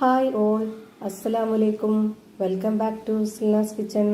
Hi all, അസ്സലാമലൈക്കും. Welcome back to Silna's kitchen.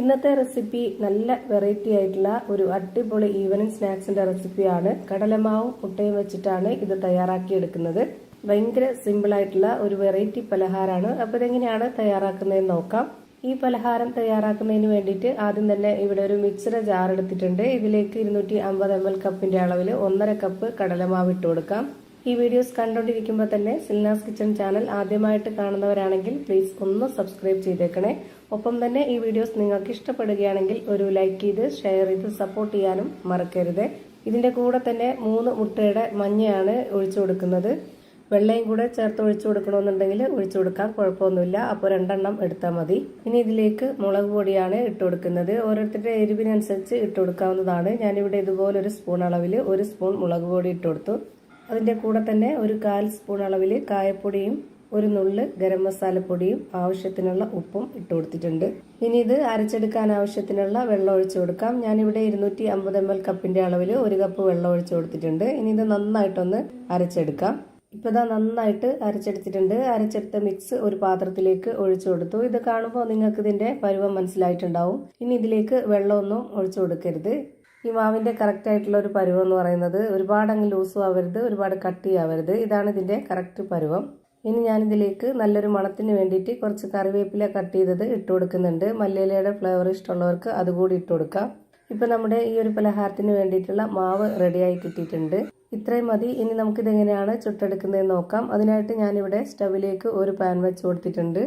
ഇന്നത്തെ recipe നല്ല വെറൈറ്റി ആയിട്ടുള്ള ഒരു അടിപൊളി ഈവനിങ് സ്നാക്സിന്റെ റെസിപ്പിയാണ്. കടലമാവും മുട്ടയും വെച്ചിട്ടാണ് ഇത് തയ്യാറാക്കിയെടുക്കുന്നത്. ഭയങ്കര സിമ്പിൾ ആയിട്ടുള്ള ഒരു വെറൈറ്റി പലഹാരമാണ്. അപ്പോൾ ഇതെങ്ങനെയാണ് തയ്യാറാക്കുന്നതെന്ന് നോക്കാം. ഈ പലഹാരം തയ്യാറാക്കുന്നതിന് വേണ്ടിയിട്ട് ആദ്യം തന്നെ ഇവിടെ ഒരു മിക്സർ ജാർ എടുത്തിട്ടുണ്ട്. ഇതിലേക്ക് 250 ml കപ്പിന്റെ അളവിൽ 1.5 കപ്പ് കടലമാവ് ഇട്ട് കൊടുക്കാം. ഈ വീഡിയോസ് കണ്ടുകൊണ്ടിരിക്കുമ്പോൾ തന്നെ സിൽനാസ് കിച്ചൺ ചാനൽ ആദ്യമായിട്ട് കാണുന്നവരാണെങ്കിൽ പ്ലീസ് ഒന്ന് സബ്സ്ക്രൈബ് ചെയ്തേക്കണേ. ഒപ്പം തന്നെ ഈ വീഡിയോസ് നിങ്ങൾക്ക് ഇഷ്ടപ്പെടുകയാണെങ്കിൽ ഒരു ലൈക്ക് ചെയ്ത് ഷെയർ ചെയ്ത് സപ്പോർട്ട് ചെയ്യാനും മറക്കരുത്. ഇതിന്റെ കൂടെ തന്നെ 3 മുട്ടയുടെ മഞ്ഞയാണ് ഒഴിച്ചു കൊടുക്കുന്നത്. വെള്ളയും കൂടെ ചേർത്ത് ഒഴിച്ചു കൊടുക്കണമെന്നുണ്ടെങ്കിൽ ഒഴിച്ചു കൊടുക്കാം, കുഴപ്പമൊന്നുമില്ല. അപ്പോൾ 2 എണ്ണം എടുത്താൽ മതി. ഇനി ഇതിലേക്ക് മുളക് പൊടിയാണ് ഇട്ട് കൊടുക്കുന്നത്. ഓരോരുത്തരുടെ എരിവിനനുസരിച്ച് ഇട്ട് കൊടുക്കാവുന്നതാണ്. ഞാനിവിടെ ഇതുപോലെ ഒരു സ്പൂൺ അളവിൽ 1 സ്പൂൺ മുളക് പൊടി ഇട്ട് കൊടുത്തു. അതിൻ്റെ കൂടെ തന്നെ ഒരു 1/4 സ്പൂൺ അളവിൽ കായപ്പൊടിയും 1 നുള്ള് ഗരം മസാലപ്പൊടിയും ആവശ്യത്തിനുള്ള ഉപ്പും ഇട്ട് കൊടുത്തിട്ടുണ്ട്. ഇനി ഇത് അരച്ചെടുക്കാൻ ആവശ്യത്തിനുള്ള വെള്ളം ഒഴിച്ചു കൊടുക്കാം. ഞാനിവിടെ 250 ml കപ്പിന്റെ അളവിൽ 1 കപ്പ് വെള്ളം ഒഴിച്ചു കൊടുത്തിട്ടുണ്ട്. ഇനി ഇത് നന്നായിട്ടൊന്ന് അരച്ചെടുക്കാം. ഇപ്പോൾ ഇതാ നന്നായിട്ട് അരച്ചെടുത്തിട്ടുണ്ട്. അരച്ചെടുത്ത മിക്സ് ഒരു പാത്രത്തിലേക്ക് ഒഴിച്ചു കൊടുത്തു. ഇത് കാണുമ്പോൾ നിങ്ങൾക്ക് ഇതിന്റെ പരുവം മനസ്സിലായിട്ടുണ്ടാവും. ഇനി ഇതിലേക്ക് വെള്ളമൊന്നും ഒഴിച്ചു കൊടുക്കരുത്. ഈ മാവിന്റെ കറക്റ്റ് ആയിട്ടുള്ള ഒരു പരുവം എന്ന് പറയുന്നത് ഒരുപാട് അങ്ങ് ലൂസും ആവരുത്, ഒരുപാട് കട്ടിയാവരുത്. ഇതാണ് ഇതിന്റെ കറക്റ്റ് പരുവം. ഇനി ഞാനിതിലേക്ക് നല്ലൊരു മണത്തിന് വേണ്ടിയിട്ട് കുറച്ച് കറിവേപ്പില കട്ട് ചെയ്തത് ഇട്ട് കൊടുക്കുന്നുണ്ട്. മല്ലിയിലയുടെ ഫ്ലേവർ ഇഷ്ടമുള്ളവർക്ക് അതുകൂടി ഇട്ട് കൊടുക്കാം. ഇപ്പൊ നമ്മുടെ ഈ ഒരു പലഹാരത്തിന് വേണ്ടിയിട്ടുള്ള മാവ് റെഡിയായി കിട്ടിയിട്ടുണ്ട്. ഇത്രയും മതി. ഇനി നമുക്കിതെങ്ങനെയാണ് ചുട്ടെടുക്കുന്നതെന്ന് നോക്കാം. അതിനായിട്ട് ഞാനിവിടെ സ്റ്റവിലേക്ക് ഒരു പാൻ വെച്ച് കൊടുത്തിട്ടുണ്ട്.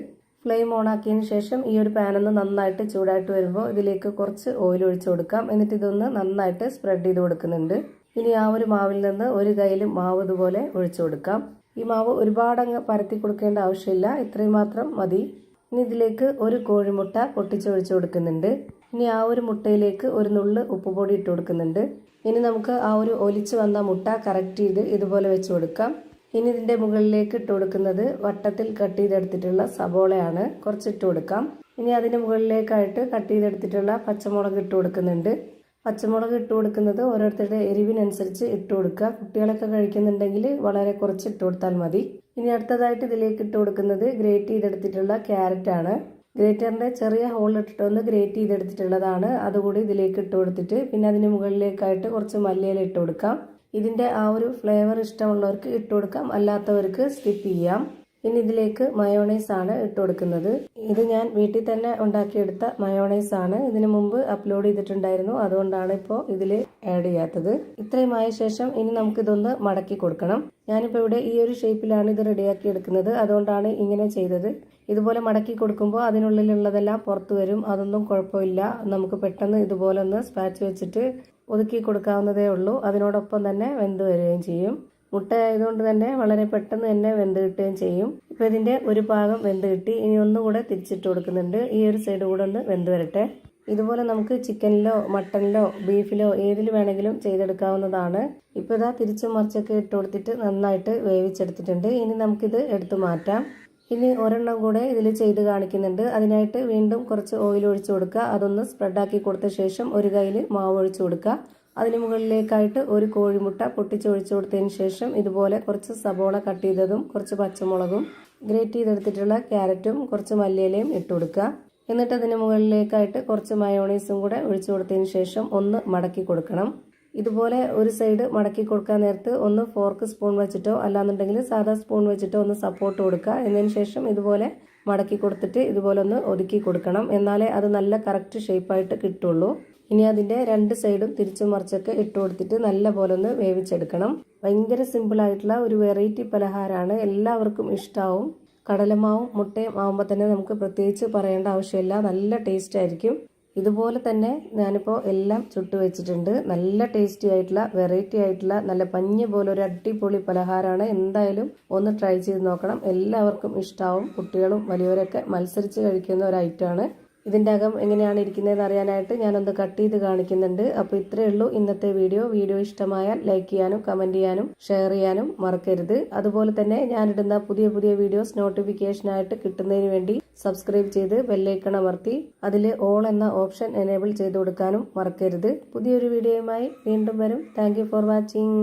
ഫ്ലെയിം ഓൺ ആക്കിയതിന് ശേഷം ഈ ഒരു പാൻ ഒന്ന് നന്നായിട്ട് ചൂടായിട്ട് വരുമ്പോൾ ഇതിലേക്ക് കുറച്ച് ഓയിൽ ഒഴിച്ചു കൊടുക്കാം. എന്നിട്ട് ഇതൊന്ന് നന്നായിട്ട് സ്പ്രെഡ് ചെയ്ത് കൊടുക്കുന്നുണ്ട്. ഇനി ആ ഒരു മാവിൽ നിന്ന് ഒരു കയ്യിൽ മാവ് ഇതുപോലെ ഒഴിച്ചു കൊടുക്കാം. ഈ മാവ് ഒരുപാട് അങ്ങ് പരത്തി കൊടുക്കേണ്ട ആവശ്യമില്ല, ഇത്രയും മാത്രം മതി. ഇനി ഇതിലേക്ക് ഒരു കോഴിമുട്ട പൊട്ടിച്ചൊഴിച്ചു കൊടുക്കുന്നുണ്ട്. ഇനി ആ ഒരു മുട്ടയിലേക്ക് 1 നുള്ള് ഉപ്പുപൊടി ഇട്ട് കൊടുക്കുന്നുണ്ട്. ഇനി നമുക്ക് ആ ഒരു ഒലിച്ചു വന്ന മുട്ട കറക്റ്റ് ചെയ്ത് ഇതുപോലെ വെച്ച് കൊടുക്കാം. ഇനി ഇതിന്റെ മുകളിലേക്ക് ഇട്ട് കൊടുക്കുന്നത് വട്ടത്തിൽ കട്ട് ചെയ്തെടുത്തിട്ടുള്ള സബോളയാണ്. കുറച്ചിട്ട് കൊടുക്കാം. ഇനി അതിന് മുകളിലേക്കായിട്ട് കട്ട് ചെയ്തെടുത്തിട്ടുള്ള പച്ചമുളക് ഇട്ട് കൊടുക്കുന്നുണ്ട്. പച്ചമുളക് ഇട്ട് കൊടുക്കുന്നത് ഓരോരുത്തരുടെ എരിവിനനുസരിച്ച് ഇട്ട് കൊടുക്കുക. കുട്ടികളൊക്കെ കഴിക്കുന്നുണ്ടെങ്കിൽ വളരെ കുറച്ച് ഇട്ട് കൊടുത്താൽ മതി. ഇനി അടുത്തതായിട്ട് ഇതിലേക്ക് ഇട്ട് കൊടുക്കുന്നത് ഗ്രേറ്റ് ചെയ്തെടുത്തിട്ടുള്ള ക്യാരറ്റ് ആണ്. ഗ്രേറ്ററിന്റെ ചെറിയ ഹോൾ ഇട്ടിട്ടൊന്ന് ഗ്രേറ്റ് ചെയ്തെടുത്തിട്ടുള്ളതാണ്. അതുകൂടി ഇതിലേക്ക് ഇട്ട് കൊടുത്തിട്ട് പിന്നെ അതിന് മുകളിലേക്കായിട്ട് കുറച്ച് മല്ലിയില ഇട്ട് കൊടുക്കാം. ഇതിന്റെ ആ ഒരു ഫ്ലേവർ ഇഷ്ടമുള്ളവർക്ക് ഇട്ട് കൊടുക്കാം, അല്ലാത്തവർക്ക് സ്കിപ്പ് ചെയ്യാം. ഇനി ഇതിലേക്ക് മയോണൈസ് ആണ് ഇട്ട് കൊടുക്കുന്നത്. ഇത് ഞാൻ വീട്ടിൽ തന്നെ ഉണ്ടാക്കിയെടുത്ത മയോണൈസ് ആണ്. ഇതിനു മുമ്പ് അപ്ലോഡ് ചെയ്തിട്ടുണ്ടായിരുന്നു, അതുകൊണ്ടാണ് ഇപ്പോൾ ഇതിൽ ആഡ് ചെയ്യാത്തത്. ഇത്രയും ആയ ശേഷം ഇനി നമുക്കിതൊന്ന് മടക്കി കൊടുക്കണം. ഞാനിപ്പോൾ ഇവിടെ ഈ ഒരു ഷേപ്പിലാണ് ഇത് റെഡിയാക്കി എടുക്കുന്നത്, അതുകൊണ്ടാണ് ഇങ്ങനെ ചെയ്തത്. ഇതുപോലെ മടക്കി കൊടുക്കുമ്പോൾ അതിനുള്ളിലുള്ളതെല്ലാം പുറത്തു വരും. അതൊന്നും കുഴപ്പമില്ല. നമുക്ക് പെട്ടെന്ന് ഇതുപോലെ ഒന്ന് സ്പാച്ച് വെച്ചിട്ട് ഒതുക്കി കൊടുക്കാവുന്നതേ ഉള്ളൂ. അതിനോടൊപ്പം തന്നെ വെന്ത് വരികയും ചെയ്യും. മുട്ട ആയതുകൊണ്ട് തന്നെ വളരെ പെട്ടെന്ന് തന്നെ വെന്ത് കിട്ടുകയും ചെയ്യും. ഇപ്പൊ ഇതിന്റെ ഒരു ഭാഗം വെന്ത് കിട്ടി. ഇനി ഒന്നുകൂടെ തിരിച്ചിട്ട് കൊടുക്കുന്നുണ്ട്. ഈ ഒരു സൈഡ് കൂടെ ഒന്ന് വെന്ത് വരട്ടെ. ഇതുപോലെ നമുക്ക് ചിക്കനിലോ മട്ടനിലോ ബീഫിലോ ഏതിൽ വേണമെങ്കിലും ചെയ്തെടുക്കാവുന്നതാണ്. ഇപ്പൊ ഇതാ തിരിച്ചും മറിച്ചൊക്കെ ഇട്ട് കൊടുത്തിട്ട് നന്നായിട്ട് വേവിച്ചെടുത്തിട്ടുണ്ട്. ഇനി നമുക്കിത് എടുത്തു മാറ്റാം. ഇനി ഒരെണ്ണം കൂടെ ഇതിൽ ചെയ്ത് കാണിക്കുന്നുണ്ട്. അതിനായിട്ട് വീണ്ടും കുറച്ച് ഓയിൽ ഒഴിച്ചു കൊടുക്കുക. അതൊന്ന് സ്പ്രെഡാക്കി കൊടുത്ത ശേഷം ഒരു കയ്യിൽ മാവ് ഒഴിച്ചു കൊടുക്കുക. അതിന് മുകളിലേക്കായിട്ട് ഒരു കോഴിമുട്ട പൊട്ടിച്ചൊഴിച്ചു കൊടുത്തതിന് ശേഷം ഇതുപോലെ കുറച്ച് സബോള കട്ട് ചെയ്തതും കുറച്ച് പച്ചമുളകും ഗ്രേറ്റ് ചെയ്തെടുത്തിട്ടുള്ള ക്യാരറ്റും കുറച്ച് മല്ലിയിലയും ഇട്ട് കൊടുക്കുക. എന്നിട്ട് അതിന് മുകളിലേക്കായിട്ട് കുറച്ച് മയോണൈസും കൂടെ ഒഴിച്ചു കൊടുത്തതിന് ശേഷം ഒന്ന് മടക്കി കൊടുക്കണം. ഇതുപോലെ ഒരു സൈഡ് മടക്കി കൊടുക്കാൻ നേരത്ത് ഒന്ന് ഫോർക്ക് സ്പൂൺ വെച്ചിട്ടോ അല്ലാന്നുണ്ടെങ്കിൽ സാധാ സ്പൂൺ വെച്ചിട്ടോ ഒന്ന് സപ്പോർട്ട് കൊടുക്കുക. എന്നതിന് ശേഷം ഇതുപോലെ മടക്കി കൊടുത്തിട്ട് ഇതുപോലെ ഒന്ന് ഒതുക്കി കൊടുക്കണം. എന്നാലേ അത് നല്ല കറക്റ്റ് ഷേപ്പായിട്ട് കിട്ടുള്ളൂ. ഇനി അതിന്റെ 2 സൈഡും തിരിച്ചും മറിച്ചൊക്കെ ഇട്ട് കൊടുത്തിട്ട് നല്ല പോലെ ഒന്ന് വേവിച്ചെടുക്കണം. ഭയങ്കര സിമ്പിൾ ആയിട്ടുള്ള ഒരു വെറൈറ്റി പലഹാരമാണ്. എല്ലാവർക്കും ഇഷ്ടാവും. കടലമാവും മുട്ടയും ആവുമ്പോൾ തന്നെ നമുക്ക് പ്രത്യേകിച്ച് പറയേണ്ട ആവശ്യമില്ല, നല്ല ടേസ്റ്റ് ആയിരിക്കും. ഇതുപോലെ തന്നെ ഞാനിപ്പോൾ എല്ലാം ചുട്ടു വെച്ചിട്ടുണ്ട്. നല്ല ടേസ്റ്റി ആയിട്ടുള്ള വെറൈറ്റി ആയിട്ടുള്ള നല്ല പഞ്ഞ് പോലെ ഒരു അടിപൊളി പലഹാരമാണ്. എന്തായാലും ഒന്ന് ട്രൈ ചെയ്ത് നോക്കണം. എല്ലാവർക്കും ഇഷ്ടാവും. കുട്ടികളും വലിയവരൊക്കെ മത്സരിച്ച് കഴിക്കുന്ന ഒരു ഐറ്റമാണ്. ഇതിൻ്റെ അകം എങ്ങനെയാണ് ഇരിക്കുന്നതെന്ന് അറിയാനായിട്ട് ഞാനൊന്ന് കട്ട് ചെയ്ത് കാണിക്കുന്നുണ്ട്. അപ്പോൾ ഇത്രയേ ഉള്ളൂ ഇന്നത്തെ വീഡിയോ. വീഡിയോ ഇഷ്ടമായാൽ ലൈക്ക് ചെയ്യാനും കമൻറ്റ് ചെയ്യാനും ഷെയർ ചെയ്യാനും മറക്കരുത്. അതുപോലെ തന്നെ ഞാനിടുന്ന പുതിയ പുതിയ വീഡിയോസ് നോട്ടിഫിക്കേഷനായിട്ട് കിട്ടുന്നതിന് വേണ്ടി സബ്സ്ക്രൈബ് ചെയ്ത് ബെല്ലൈക്കൺ അമർത്തി അതിൽ ഓൾ എന്ന ഓപ്ഷൻ എനേബിൾ ചെയ്ത് കൊടുക്കാനും മറക്കരുത്. പുതിയൊരു വീഡിയോയുമായി വീണ്ടും വരും. Thank you for watching.